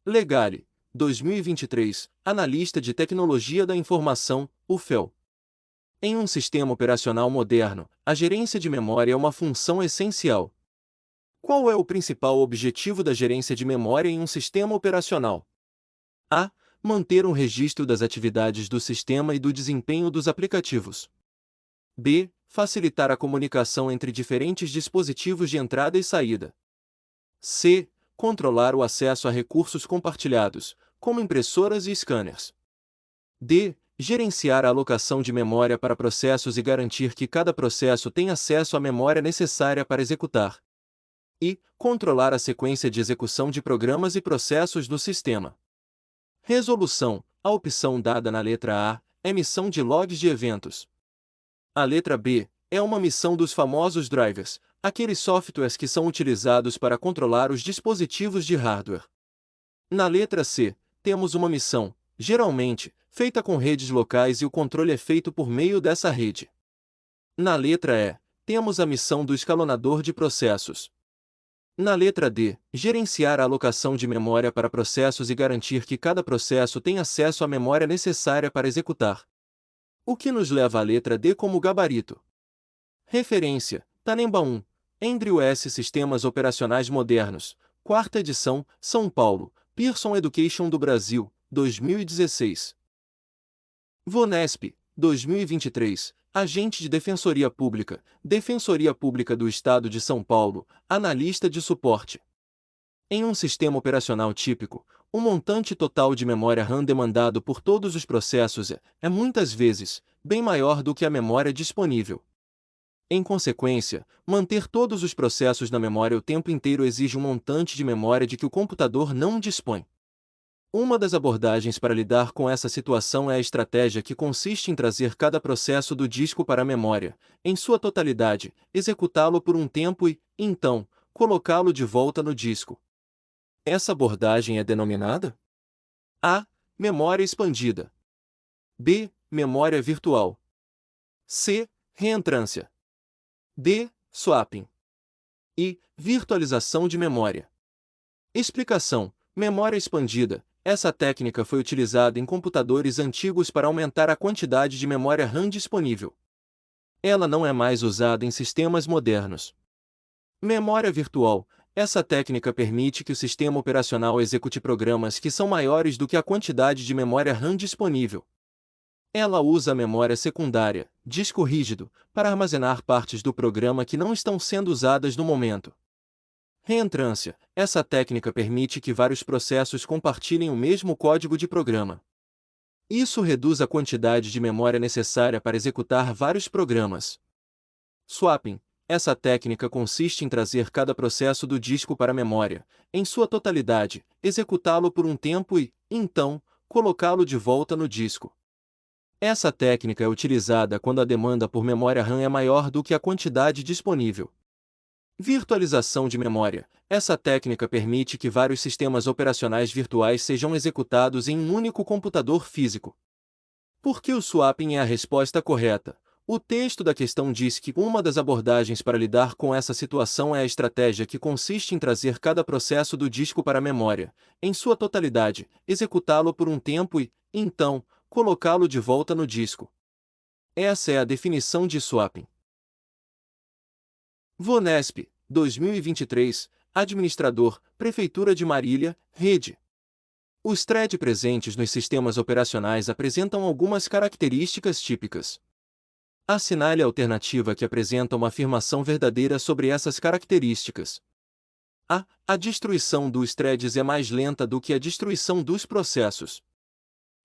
Legale, 2023, Analista de Tecnologia da Informação, UFEL. Em um sistema operacional moderno, a gerência de memória é uma função essencial. Qual é o principal objetivo da gerência de memória em um sistema operacional? A. Manter um registro das atividades do sistema e do desempenho dos aplicativos. B. Facilitar a comunicação entre diferentes dispositivos de entrada e saída. C. Controlar o acesso a recursos compartilhados, como impressoras e scanners. D. Gerenciar a alocação de memória para processos e garantir que cada processo tem acesso à memória necessária para executar. E. Controlar a sequência de execução de programas e processos do sistema. Resolução. A opção dada na letra A é missão de logs de eventos. A letra B é uma missão dos famosos drivers, aqueles softwares que são utilizados para controlar os dispositivos de hardware. Na letra C, temos uma missão, geralmente, feita com redes locais e o controle é feito por meio dessa rede. Na letra E, temos a missão do escalonador de processos. Na letra D, gerenciar a alocação de memória para processos e garantir que cada processo tem acesso à memória necessária para executar. O que nos leva à letra D como gabarito? Referência: Tanemba 1. Andrew S. Sistemas Operacionais Modernos, 4ª edição, São Paulo, Pearson Education do Brasil, 2016. Vonesp, 2023, Agente de Defensoria Pública, Defensoria Pública do Estado de São Paulo, Analista de Suporte. Em um sistema operacional típico, o montante total de memória RAM demandado por todos os processos é muitas vezes, bem maior do que a memória disponível. Em consequência, manter todos os processos na memória o tempo inteiro exige um montante de memória de que o computador não dispõe. Uma das abordagens para lidar com essa situação é a estratégia que consiste em trazer cada processo do disco para a memória, em sua totalidade, executá-lo por um tempo e, então, colocá-lo de volta no disco. Essa abordagem é denominada A. Memória expandida. B. Memória virtual. C. Reentrância. D. Swapping. E. Virtualização de memória. Explicação: memória expandida. Essa técnica foi utilizada em computadores antigos para aumentar a quantidade de memória RAM disponível. Ela não é mais usada em sistemas modernos. Memória virtual. Essa técnica permite que o sistema operacional execute programas que são maiores do que a quantidade de memória RAM disponível. Ela usa a memória secundária, disco rígido, para armazenar partes do programa que não estão sendo usadas no momento. Reentrância. Essa técnica permite que vários processos compartilhem o mesmo código de programa. Isso reduz a quantidade de memória necessária para executar vários programas. Swapping. Essa técnica consiste em trazer cada processo do disco para a memória, em sua totalidade, executá-lo por um tempo e, então, colocá-lo de volta no disco. Essa técnica é utilizada quando a demanda por memória RAM é maior do que a quantidade disponível. Virtualização de memória. Essa técnica permite que vários sistemas operacionais virtuais sejam executados em um único computador físico. Por que o swapping é a resposta correta? O texto da questão diz que uma das abordagens para lidar com essa situação é a estratégia que consiste em trazer cada processo do disco para a memória, em sua totalidade, executá-lo por um tempo e, então, colocá-lo de volta no disco. Essa é a definição de swapping. Vonesp, 2023, Administrador, Prefeitura de Marília, Rede. Os threads presentes nos sistemas operacionais apresentam algumas características típicas. Assinale a alternativa que apresenta uma afirmação verdadeira sobre essas características. A. A destruição dos threads é mais lenta do que a destruição dos processos.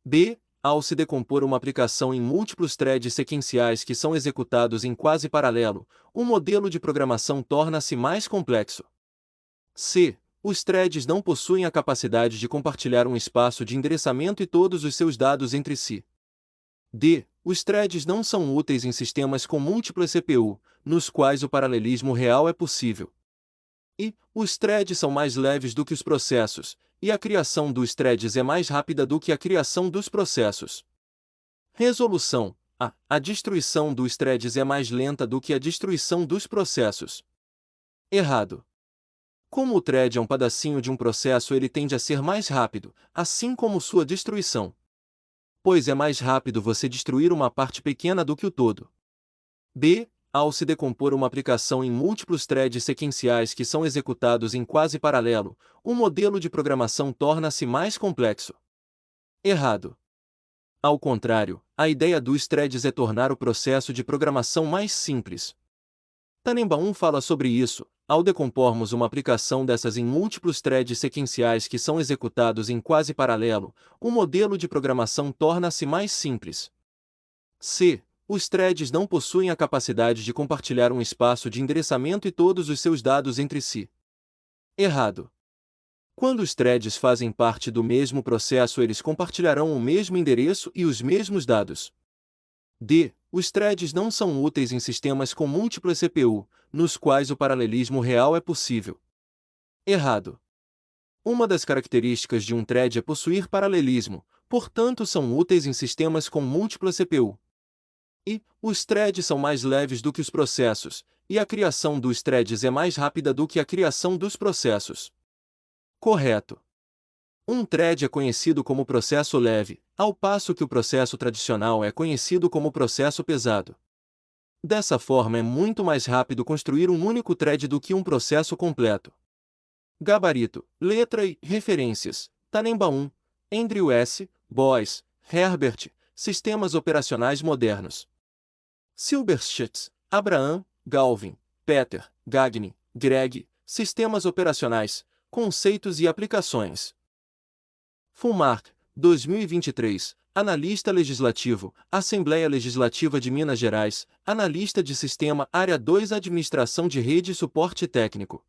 B. Ao se decompor uma aplicação em múltiplos threads sequenciais que são executados em quase paralelo, o modelo de programação torna-se mais complexo. C. Os threads não possuem a capacidade de compartilhar um espaço de endereçamento e todos os seus dados entre si. D. Os threads não são úteis em sistemas com múltiplas CPU, nos quais o paralelismo real é possível. E. Os threads são mais leves do que os processos, e a criação dos threads é mais rápida do que a criação dos processos. Resolução: A destruição dos threads é mais lenta do que a destruição dos processos. Errado. Como o thread é um pedacinho de um processo, ele tende a ser mais rápido, assim como sua destruição. Pois é mais rápido você destruir uma parte pequena do que o todo. B. Ao se decompor uma aplicação em múltiplos threads sequenciais que são executados em quase paralelo, o modelo de programação torna-se mais complexo. Errado. Ao contrário, a ideia dos threads é tornar o processo de programação mais simples. Tanimbaan fala sobre isso. Ao decompormos uma aplicação dessas em múltiplos threads sequenciais que são executados em quase paralelo, o modelo de programação torna-se mais simples. C. Os threads não possuem a capacidade de compartilhar um espaço de endereçamento e todos os seus dados entre si. Errado. Quando os threads fazem parte do mesmo processo, eles compartilharão o mesmo endereço e os mesmos dados. D. Os threads não são úteis em sistemas com múltiplas CPU, nos quais o paralelismo real é possível. Errado. Uma das características de um thread é possuir paralelismo, portanto são úteis em sistemas com múltipla CPU. E, os threads são mais leves do que os processos, e a criação dos threads é mais rápida do que a criação dos processos. Correto. Um thread é conhecido como processo leve, ao passo que o processo tradicional é conhecido como processo pesado. Dessa forma é muito mais rápido construir um único thread do que um processo completo. Gabarito, letra e referências. Tanimbaan, Andrew S., Boyce, Herbert, Sistemas Operacionais Modernos. Silberschutz, Abraham, Galvin, Peter, Gagné, Greg, Sistemas Operacionais, Conceitos e Aplicações. Fulmark, 2023, Analista Legislativo, Assembleia Legislativa de Minas Gerais, Analista de Sistema Área 2 Administração de Rede e Suporte Técnico.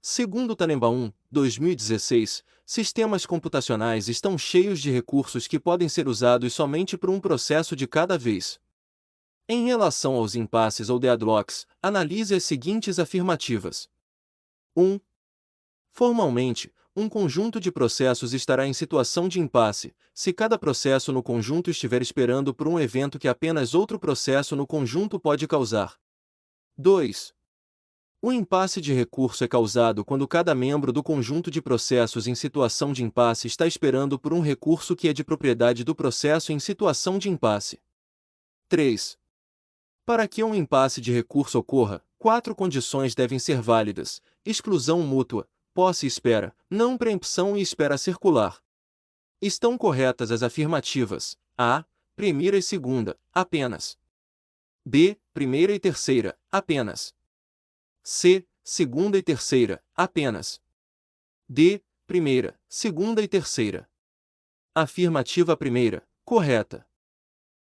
Segundo Tanimbaan, 2016, sistemas computacionais estão cheios de recursos que podem ser usados somente por um processo de cada vez. Em relação aos impasses ou deadlocks, analise as seguintes afirmativas. 1. Formalmente, um conjunto de processos estará em situação de impasse, se cada processo no conjunto estiver esperando por um evento que apenas outro processo no conjunto pode causar. 2. O impasse de recurso é causado quando cada membro do conjunto de processos em situação de impasse está esperando por um recurso que é de propriedade do processo em situação de impasse. 3. Para que um impasse de recurso ocorra, 4 condições devem ser válidas: exclusão mútua, posse e espera, não preempção e espera circular. Estão corretas as afirmativas A, primeira e segunda, apenas. B, primeira e terceira, apenas. C, segunda e terceira, apenas. D, primeira, segunda e terceira. Afirmativa primeira, correta.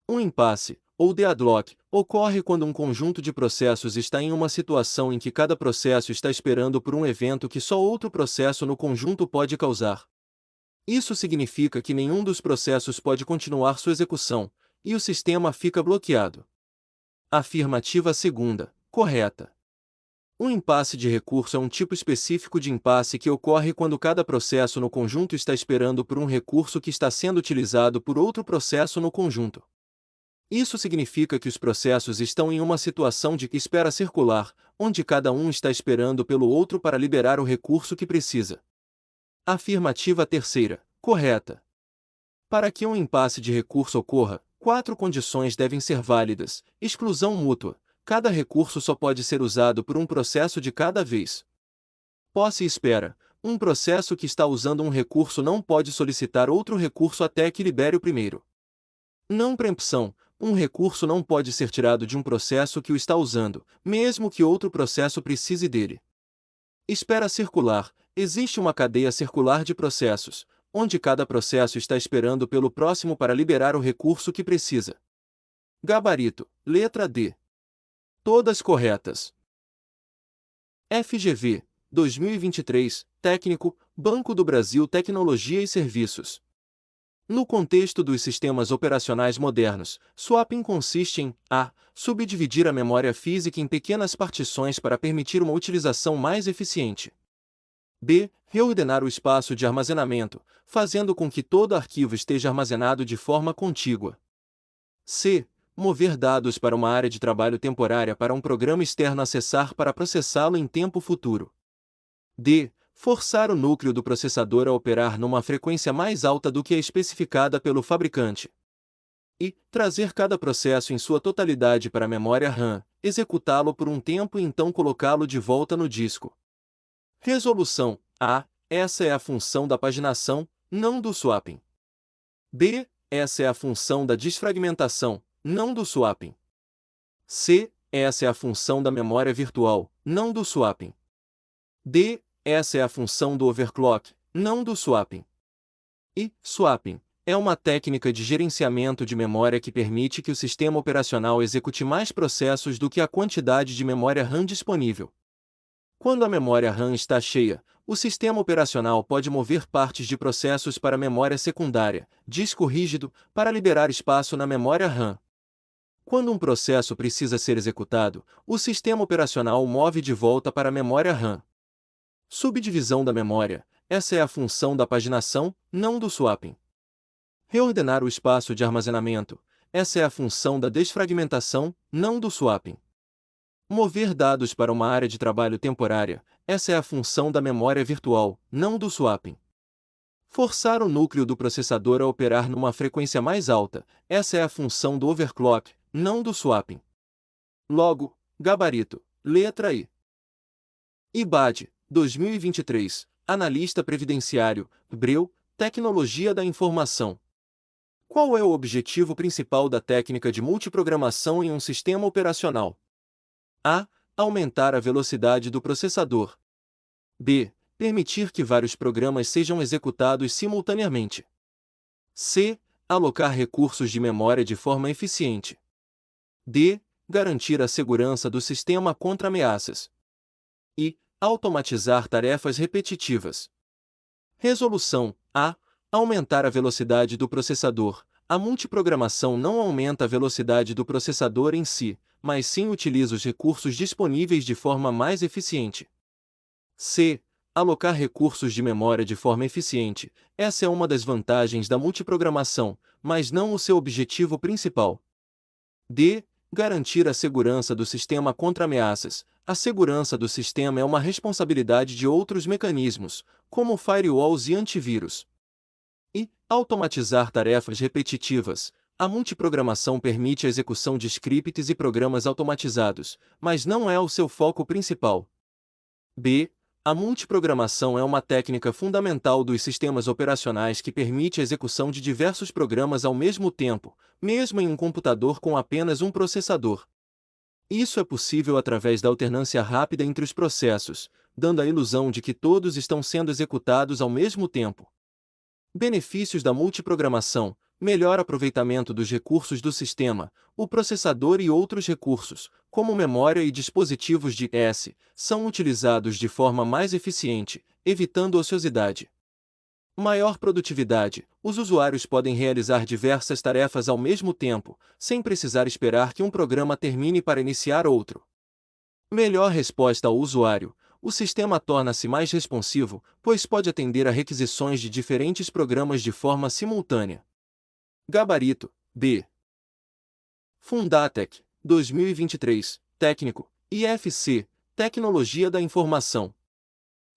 Um impasse, ou deadlock, ocorre quando um conjunto de processos está em uma situação em que cada processo está esperando por um evento que só outro processo no conjunto pode causar. Isso significa que nenhum dos processos pode continuar sua execução, e o sistema fica bloqueado. Afirmativa segunda, correta. Um impasse de recurso é um tipo específico de impasse que ocorre quando cada processo no conjunto está esperando por um recurso que está sendo utilizado por outro processo no conjunto. Isso significa que os processos estão em uma situação de espera circular, onde cada um está esperando pelo outro para liberar o recurso que precisa. Afirmativa terceira, correta. Para que um impasse de recurso ocorra, 4 condições devem ser válidas: exclusão mútua, cada recurso só pode ser usado por um processo de cada vez. Posse e espera, um processo que está usando um recurso não pode solicitar outro recurso até que libere o primeiro. Não preempção, um recurso não pode ser tirado de um processo que o está usando, mesmo que outro processo precise dele. Espera circular, existe uma cadeia circular de processos, onde cada processo está esperando pelo próximo para liberar o recurso que precisa. Gabarito, letra D. Todas corretas. FGV, 2023, Técnico, Banco do Brasil Tecnologia e Serviços. No contexto dos sistemas operacionais modernos, swapping consiste em a. Subdividir a memória física em pequenas partições para permitir uma utilização mais eficiente. b. Reordenar o espaço de armazenamento, fazendo com que todo arquivo esteja armazenado de forma contígua. c. Mover dados para uma área de trabalho temporária para um programa externo acessar para processá-lo em tempo futuro. D. Forçar o núcleo do processador a operar numa frequência mais alta do que a especificada pelo fabricante. E trazer cada processo em sua totalidade para a memória RAM, executá-lo por um tempo e então colocá-lo de volta no disco. Resolução A. Essa é a função da paginação, não do swapping. B. Essa é a função da desfragmentação, não do swapping. C. Essa é a função da memória virtual, não do swapping. D. Essa é a função do overclock, não do swapping. E swapping é uma técnica de gerenciamento de memória que permite que o sistema operacional execute mais processos do que a quantidade de memória RAM disponível. Quando a memória RAM está cheia, o sistema operacional pode mover partes de processos para a memória secundária, disco rígido, para liberar espaço na memória RAM. Quando um processo precisa ser executado, o sistema operacional o move de volta para a memória RAM. Subdivisão da memória. Essa é a função da paginação, não do swapping. Reordenar o espaço de armazenamento. Essa é a função da desfragmentação, não do swapping. Mover dados para uma área de trabalho temporária. Essa é a função da memória virtual, não do swapping. Forçar o núcleo do processador a operar numa frequência mais alta. Essa é a função do overclock, não do swapping. Logo, gabarito, letra I. IBAD, 2023, Analista Previdenciário, Breu, Tecnologia da Informação. Qual é o objetivo principal da técnica de multiprogramação em um sistema operacional? A. Aumentar a velocidade do processador. B. Permitir que vários programas sejam executados simultaneamente. C. Alocar recursos de memória de forma eficiente. D. Garantir a segurança do sistema contra ameaças. E. Automatizar tarefas repetitivas. Resolução A. Aumentar a velocidade do processador. A multiprogramação não aumenta a velocidade do processador em si, mas sim utiliza os recursos disponíveis de forma mais eficiente. C. Alocar recursos de memória de forma eficiente. Essa é uma das vantagens da multiprogramação, mas não o seu objetivo principal. D. Garantir a segurança do sistema contra ameaças. A segurança do sistema é uma responsabilidade de outros mecanismos, como firewalls e antivírus. E. Automatizar tarefas repetitivas. A multiprogramação permite a execução de scripts e programas automatizados, mas não é o seu foco principal. B. A multiprogramação é uma técnica fundamental dos sistemas operacionais que permite a execução de diversos programas ao mesmo tempo, mesmo em um computador com apenas um processador. Isso é possível através da alternância rápida entre os processos, dando a ilusão de que todos estão sendo executados ao mesmo tempo. Benefícios da multiprogramação: melhor aproveitamento dos recursos do sistema, o processador e outros recursos, como memória e dispositivos de S, são utilizados de forma mais eficiente, evitando ociosidade. Maior produtividade: os usuários podem realizar diversas tarefas ao mesmo tempo, sem precisar esperar que um programa termine para iniciar outro. Melhor resposta ao usuário: o sistema torna-se mais responsivo, pois pode atender a requisições de diferentes programas de forma simultânea. Gabarito B. Fundatec, 2023, Técnico, IFC, Tecnologia da Informação.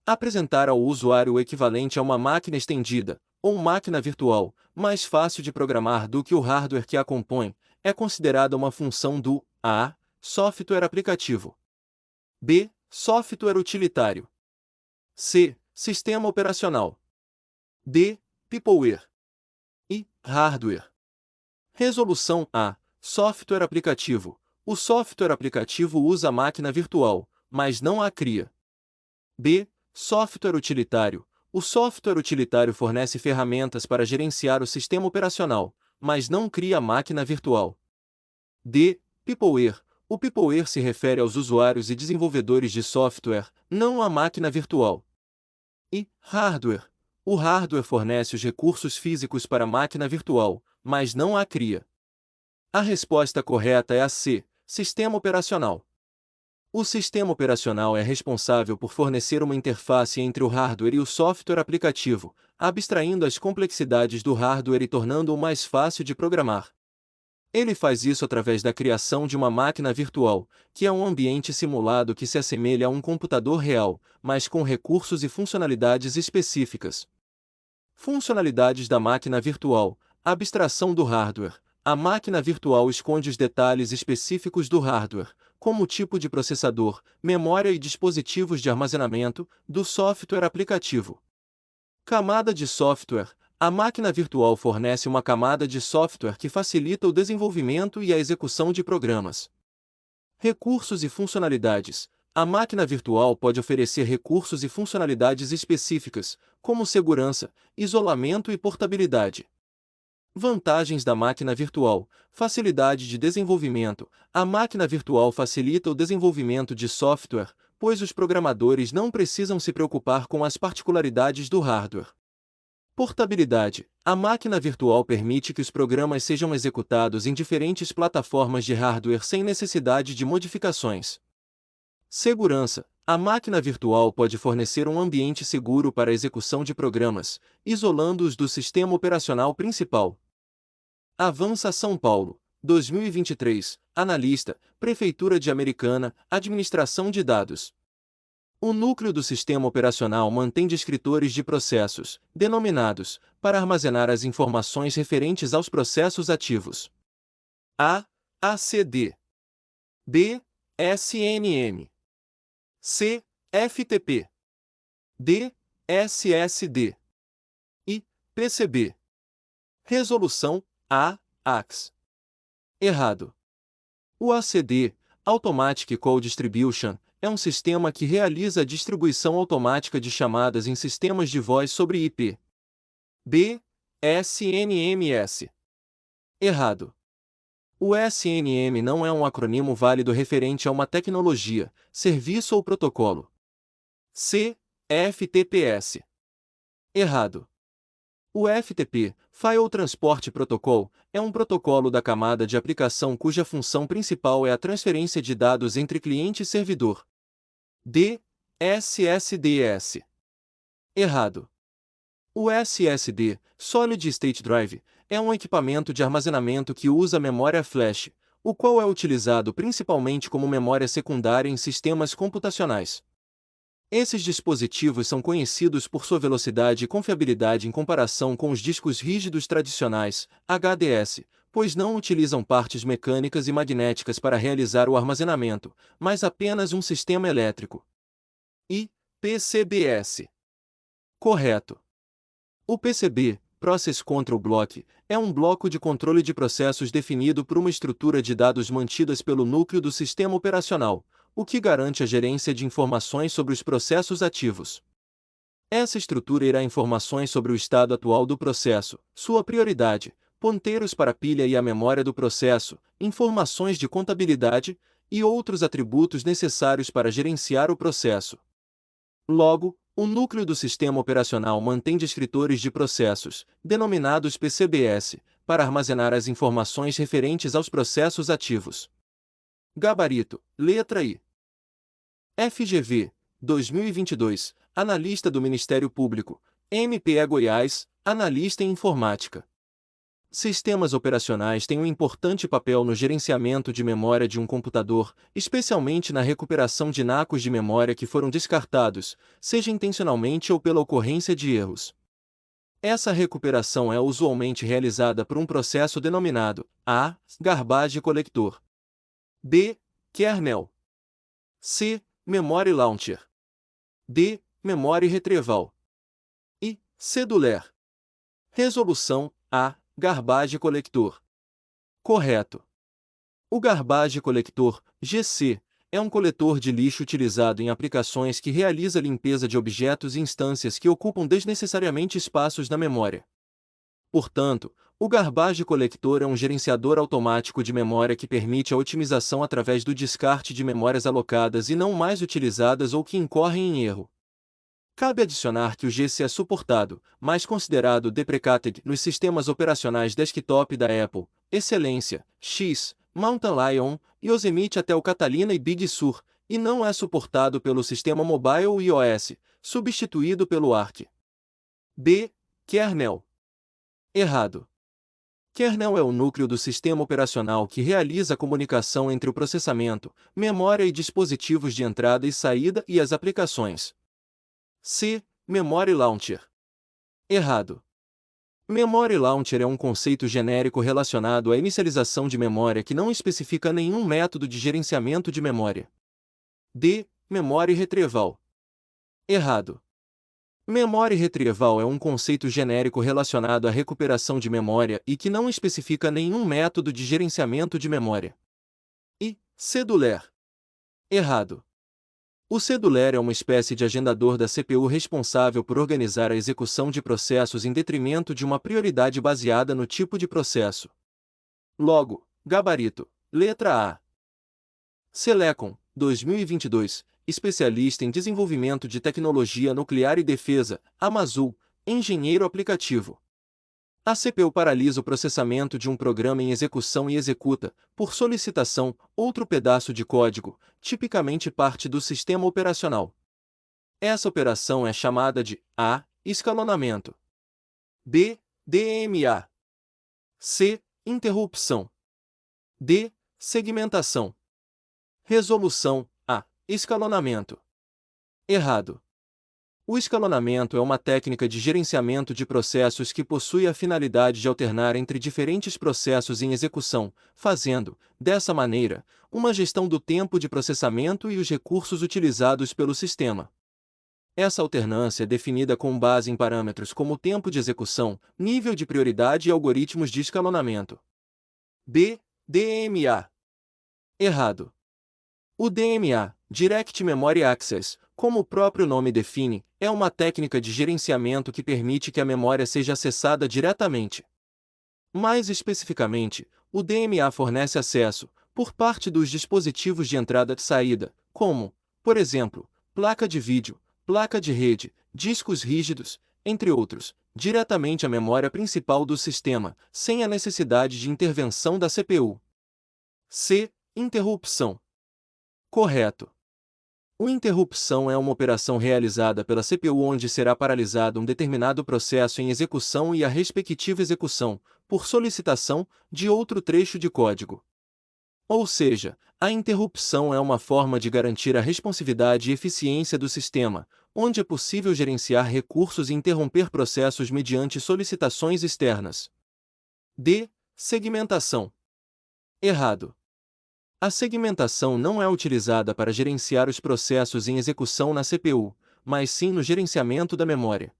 Apresentar ao usuário o equivalente a uma máquina estendida, ou máquina virtual, mais fácil de programar do que o hardware que a compõe, é considerada uma função do A. Software aplicativo. B. Software utilitário. C. Sistema operacional. D. Peopleware. E. Hardware. Resolução A. Software aplicativo. O software aplicativo usa a máquina virtual, mas não a cria. B. Software utilitário. O software utilitário fornece ferramentas para gerenciar o sistema operacional, mas não cria a máquina virtual. D. Peopleware. O Peopleware se refere aos usuários e desenvolvedores de software, não à máquina virtual. E. Hardware. O hardware fornece os recursos físicos para a máquina virtual, mas não a cria. A resposta correta é a C. Sistema operacional. O sistema operacional é responsável por fornecer uma interface entre o hardware e o software aplicativo, abstraindo as complexidades do hardware e tornando-o mais fácil de programar. Ele faz isso através da criação de uma máquina virtual, que é um ambiente simulado que se assemelha a um computador real, mas com recursos e funcionalidades específicas. Funcionalidades da máquina virtual: abstração do hardware. A máquina virtual esconde os detalhes específicos do hardware, como o tipo de processador, memória e dispositivos de armazenamento, do software aplicativo. Camada de software. A máquina virtual fornece uma camada de software que facilita o desenvolvimento e a execução de programas. Recursos e funcionalidades. A máquina virtual pode oferecer recursos e funcionalidades específicas, como segurança, isolamento e portabilidade. Vantagens da máquina virtual: facilidade de desenvolvimento. A máquina virtual facilita o desenvolvimento de software, pois os programadores não precisam se preocupar com as particularidades do hardware. Portabilidade. A máquina virtual permite que os programas sejam executados em diferentes plataformas de hardware sem necessidade de modificações. Segurança. A máquina virtual pode fornecer um ambiente seguro para a execução de programas, isolando-os do sistema operacional principal. Avança São Paulo, 2023, Analista, Prefeitura de Americana, Administração de Dados. O núcleo do sistema operacional mantém descritores de processos, denominados, para armazenar as informações referentes aos processos ativos. A. ACD. B. SNM. C. FTP. D. SSD. E. PCB. Resolução: A. AX. Errado. O ACD, Automatic Call Distribution, é um sistema que realiza a distribuição automática de chamadas em sistemas de voz sobre IP. B. SNMS. Errado. O SNM não é um acrônimo válido referente a uma tecnologia, serviço ou protocolo. C. FTPS. Errado. O FTP, File Transport Protocol, é um protocolo da camada de aplicação cuja função principal é a transferência de dados entre cliente e servidor. D. SSDS. Errado. O SSD, Solid State Drive, é um equipamento de armazenamento que usa memória flash, o qual é utilizado principalmente como memória secundária em sistemas computacionais. Esses dispositivos são conhecidos por sua velocidade e confiabilidade em comparação com os discos rígidos tradicionais, HDS, pois não utilizam partes mecânicas e magnéticas para realizar o armazenamento, mas apenas um sistema elétrico. E. PCBS. Correto. O PCB, Process Control Block, é um bloco de controle de processos definido por uma estrutura de dados mantidas pelo núcleo do sistema operacional, o que garante a gerência de informações sobre os processos ativos. Essa estrutura irá informações sobre o estado atual do processo, sua prioridade, ponteiros para a pilha e a memória do processo, informações de contabilidade e outros atributos necessários para gerenciar o processo. Logo, o núcleo do sistema operacional mantém descritores de processos, denominados PCBS, para armazenar as informações referentes aos processos ativos. Gabarito, letra I. FGV, 2022, Analista do Ministério Público, MPE Goiás, Analista em Informática. Sistemas operacionais têm um importante papel no gerenciamento de memória de um computador, especialmente na recuperação de nacos de memória que foram descartados, seja intencionalmente ou pela ocorrência de erros. Essa recuperação é usualmente realizada por um processo denominado A. Garbage Collector. B. Kernel. C. Memory Launcher. D. Memory Retrieval. E. Cedular. Resolução: A. Garbage Collector. Correto. O Garbage Collector, GC, é um coletor de lixo utilizado em aplicações que realiza limpeza de objetos e instâncias que ocupam desnecessariamente espaços na memória. Portanto, o Garbage Collector é um gerenciador automático de memória que permite a otimização através do descarte de memórias alocadas e não mais utilizadas ou que incorrem em erro. Cabe adicionar que o GC é suportado, mas considerado deprecated nos sistemas operacionais desktop da Apple, Excelência, X, Mountain Lion, Yosemite até o Catalina e Big Sur, e não é suportado pelo sistema mobile iOS, substituído pelo Arc. B. Kernel. Errado. Kernel é o núcleo do sistema operacional que realiza a comunicação entre o processamento, memória e dispositivos de entrada e saída e as aplicações. C. Memory Launcher. Errado. Memory Launcher é um conceito genérico relacionado à inicialização de memória que não especifica nenhum método de gerenciamento de memória. D. Memory Retrieval. Errado. Memory Retrieval é um conceito genérico relacionado à recuperação de memória e que não especifica nenhum método de gerenciamento de memória. E. Cedular. Errado. O cedular é uma espécie de agendador da CPU responsável por organizar a execução de processos em detrimento de uma prioridade baseada no tipo de processo. Logo, gabarito, letra A. Celecom, 2022, especialista em desenvolvimento de tecnologia nuclear e defesa, Amazul, engenheiro aplicativo. A CPU paralisa o processamento de um programa em execução e executa, por solicitação, outro pedaço de código, tipicamente parte do sistema operacional. Essa operação é chamada de A. Escalonamento. B. DMA. C. Interrupção. D. Segmentação. Resolução A. Escalonamento. Errado. O escalonamento é uma técnica de gerenciamento de processos que possui a finalidade de alternar entre diferentes processos em execução, fazendo, dessa maneira, uma gestão do tempo de processamento e os recursos utilizados pelo sistema. Essa alternância é definida com base em parâmetros como tempo de execução, nível de prioridade e algoritmos de escalonamento. B. DMA. Errado. O DMA, Direct Memory Access, como o próprio nome define, é uma técnica de gerenciamento que permite que a memória seja acessada diretamente. Mais especificamente, o DMA fornece acesso, por parte dos dispositivos de entrada e saída, como, por exemplo, placa de vídeo, placa de rede, discos rígidos, entre outros, diretamente à memória principal do sistema, sem a necessidade de intervenção da CPU. C. Interrupção. Correto. Uma interrupção é uma operação realizada pela CPU onde será paralisado um determinado processo em execução e a respectiva execução, por solicitação, de outro trecho de código. Ou seja, a interrupção é uma forma de garantir a responsividade e eficiência do sistema, onde é possível gerenciar recursos e interromper processos mediante solicitações externas. D. Segmentação. Errado. A segmentação não é utilizada para gerenciar os processos em execução na CPU, mas sim no gerenciamento da memória.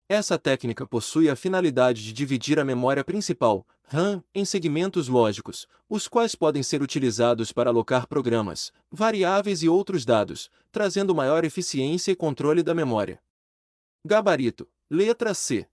Essa técnica possui a finalidade de dividir a memória principal, RAM, em segmentos lógicos, os quais podem ser utilizados para alocar programas, variáveis e outros dados, trazendo maior eficiência e controle da memória. Gabarito, letra C.